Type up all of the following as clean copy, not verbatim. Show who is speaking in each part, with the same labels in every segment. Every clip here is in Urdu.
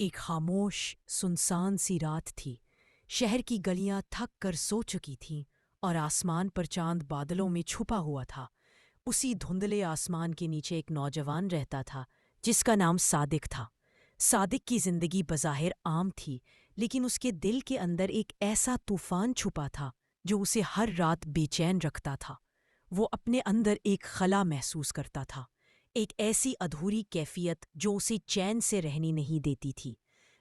Speaker 1: ایک خاموش سنسان سی رات تھی۔ شہر کی گلیاں تھک کر سو چکی تھیں اور آسمان پر چاند بادلوں میں چھپا ہوا تھا۔ اسی دھندلے آسمان کے نیچے ایک نوجوان رہتا تھا جس کا نام صادق تھا۔ صادق کی زندگی بظاہر عام تھی، لیکن اس کے دل کے اندر ایک ایسا طوفان چھپا تھا جو اسے ہر رات بے چین رکھتا تھا۔ وہ اپنے اندر ایک خلا محسوس کرتا تھا، ایک ایسی ادھوری کیفیت جو اسے چین سے رہنے نہیں دیتی تھی۔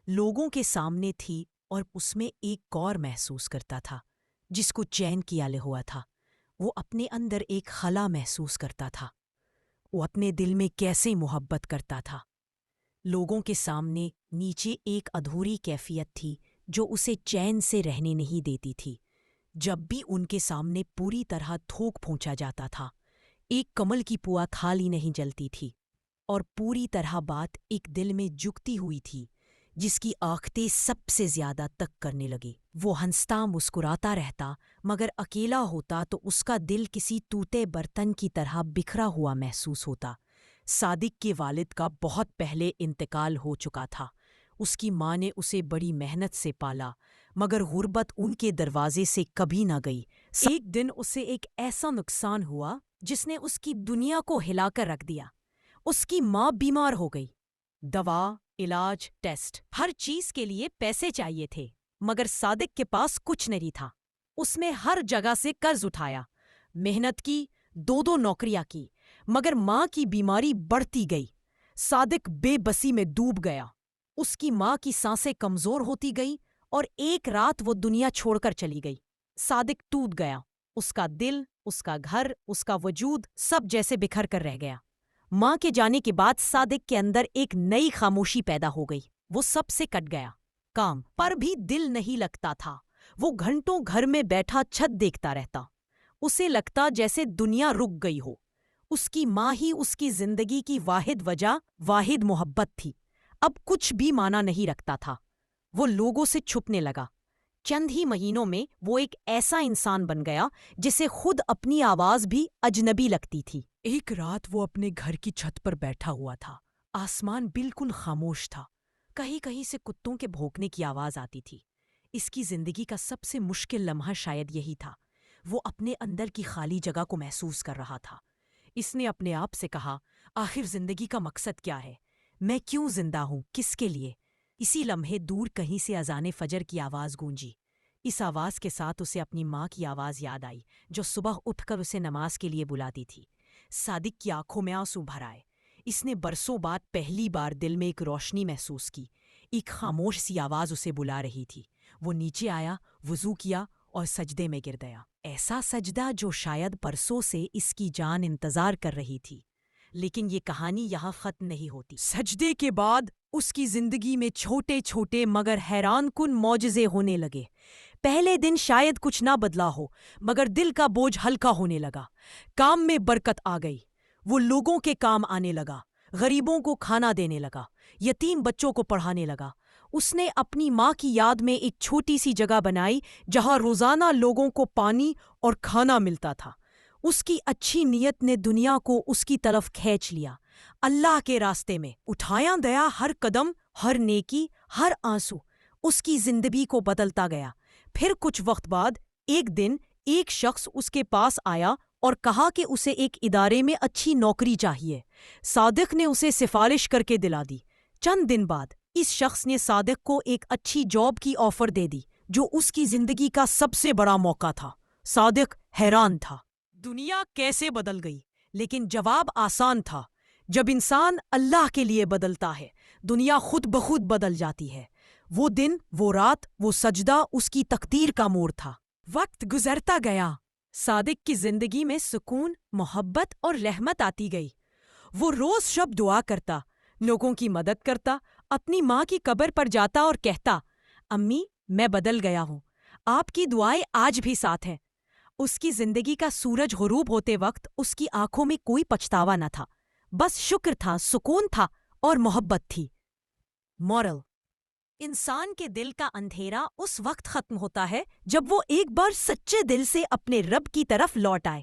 Speaker 1: لوگوں کے سامنے تھی اور اس میں ایک کور محسوس کرتا تھا جس کو چین کیا لے ہوا تھا۔ وہ اپنے اندر ایک خلا محسوس کرتا تھا۔ وہ اپنے دل میں کیسے محبت کرتا تھا۔ لوگوں کے سامنے نیچے ایک ادھوری کیفیت تھی جو اسے چین سے رہنے نہیں دیتی تھی۔ جب بھی ان کے سامنے پوری طرح تھوک پھونچا جاتا تھا، ایک کمل کی پوا خالی نہیں جلتی تھی، اور پوری طرح بات ایک دل میں جھکتی ہوئی تھی جس کی آنکھیں سب سے زیادہ تک کرنے لگی۔ وہ ہنستا مسکراتا رہتا، مگر اکیلا ہوتا تو اس کا دل کسی ٹوٹے برتن کی طرح بکھرا ہوا محسوس ہوتا۔ صادق کے والد کا بہت پہلے انتقال ہو چکا تھا۔ اس کی ماں نے اسے بڑی محنت سے پالا، مگر غربت ان کے دروازے سے کبھی نہ گئی۔ ایک دن اسے ایک ایسا نقصان ہوا جس نے اس کی دنیا کو ہلا کر رکھ دیا۔ اس کی ماں بیمار ہو گئی۔ دوا، علاج، ٹیسٹ، ہر چیز کے لیے پیسے چاہیے تھے، مگر صادق کے پاس کچھ نہیں تھا۔ اس نے ہر جگہ سے قرض اٹھایا، محنت کی، دو نوکریاں کی، مگر ماں کی بیماری بڑھتی گئی۔ صادق بے بسی میں ڈوب گیا۔ اس کی ماں کی سانسیں کمزور ہوتی گئیں اور ایک رات وہ دنیا چھوڑ کر چلی گئی۔ صادق ٹوٹ گیا۔ اس کا دل، اس کا گھر، اس کا وجود سب جیسے بکھر کر رہ گیا۔ ماں کے جانے کے بعد صادق کے اندر ایک نئی خاموشی پیدا ہو گئی۔ وہ سب سے کٹ گیا۔ کام پر بھی دل نہیں لگتا تھا۔ وہ گھنٹوں گھر میں بیٹھا چھت دیکھتا رہتا۔ اسے لگتا جیسے دنیا رک گئی ہو۔ اس کی ماں ہی اس کی زندگی کی واحد وجہ، واحد محبت تھی۔ اب کچھ بھی معنی نہیں رکھتا تھا۔ وہ لوگوں سے چھپنے لگا۔ چند ہی مہینوں میں وہ ایک ایسا انسان بن گیا جسے خود اپنی آواز بھی اجنبی لگتی تھی۔ ایک رات وہ اپنے گھر کی چھت پر بیٹھا ہوا تھا۔ آسمان بالکل خاموش تھا۔ کہیں کہیں سے کتوں کے بھونکنے کی آواز آتی تھی۔ اس کی زندگی کا سب سے مشکل لمحہ شاید یہی تھا۔ وہ اپنے اندر کی خالی جگہ کو محسوس کر رہا تھا۔ اس نے اپنے آپ سے کہا، آخر زندگی کا مقصد کیا ہے؟ میں کیوں زندہ ہوں؟ کس کے لیے؟ اسی لمحے دور کہیں سے اذان فجر کی آواز گونجی۔ اس آواز کے ساتھ اسے اپنی ماں کی آواز یاد آئی جو صبح اٹھ کر اسے نماز کے لیے بلاتی تھی۔ صادق کی آنکھوں میں آنسو بھر آئے۔ اس نے برسوں بعد پہلی بار دل میں ایک روشنی محسوس کی۔ ایک خاموش سی آواز اسے بلا رہی تھی۔ وہ نیچے آیا، وضو کیا اور سجدے میں گر گیا۔ ایسا سجدہ جو شاید برسوں سے اس کی جان انتظار کر رہی تھی۔ لیکن یہ کہانی یہاں ختم نہیں ہوتی۔ سجدے کے بعد اس کی زندگی میں چھوٹے چھوٹے مگر حیران کن معجزے ہونے لگے۔ پہلے دن شاید کچھ نہ بدلا ہو، مگر دل کا بوجھ ہلکا ہونے لگا۔ کام میں برکت آ گئی۔ وہ لوگوں کے کام آنے لگا، غریبوں کو کھانا دینے لگا، یتیم بچوں کو پڑھانے لگا۔ اس نے اپنی ماں کی یاد میں ایک چھوٹی سی جگہ بنائی جہاں روزانہ لوگوں کو پانی اور کھانا ملتا تھا۔ اس کی اچھی نیت نے دنیا کو اس کی طرف کھینچ لیا۔ اللہ کے راستے میں اٹھایا گیا ہر قدم، ہر نیکی، ہر آنسو اس کی زندگی کو بدلتا گیا۔ پھر کچھ وقت بعد ایک دن ایک شخص اس کے پاس آیا اور کہا کہ اسے ایک ادارے میں اچھی نوکری چاہیے۔ صادق نے اسے سفارش کر کے دلا دی۔ چند دن بعد اس شخص نے صادق کو ایک اچھی جاب کی آفر دے دی جو اس کی زندگی کا سب سے بڑا موقع تھا۔ صادق حیران تھا۔ دنیا کیسے بدل گئی؟ لیکن جواب آسان تھا۔ جب انسان اللہ کے لیے بدلتا ہے، دنیا خود بخود بدل جاتی ہے۔ وہ دن، وہ رات، وہ سجدہ اس کی تقدیر کا موڑ تھا۔ وقت گزرتا گیا۔ صادق کی زندگی میں سکون، محبت اور رحمت آتی گئی۔ وہ روز شب دعا کرتا، لوگوں کی مدد کرتا، اپنی ماں کی قبر پر جاتا اور کہتا، امی میں بدل گیا ہوں، آپ کی دعائیں آج بھی ساتھ ہیں۔ اس کی زندگی کا سورج غروب ہوتے وقت اس کی آنکھوں میں کوئی پچھتاوا نہ تھا، بس شکر تھا، سکون تھا اور محبت تھی۔ مورل: انسان کے دل کا اندھیرا اس وقت ختم ہوتا ہے جب وہ ایک بار سچے دل سے اپنے رب کی طرف لوٹ آئے۔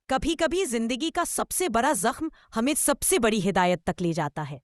Speaker 1: کبھی کبھی زندگی کا سب سے بڑا زخم ہمیں سب سے بڑی ہدایت تک لے جاتا ہے۔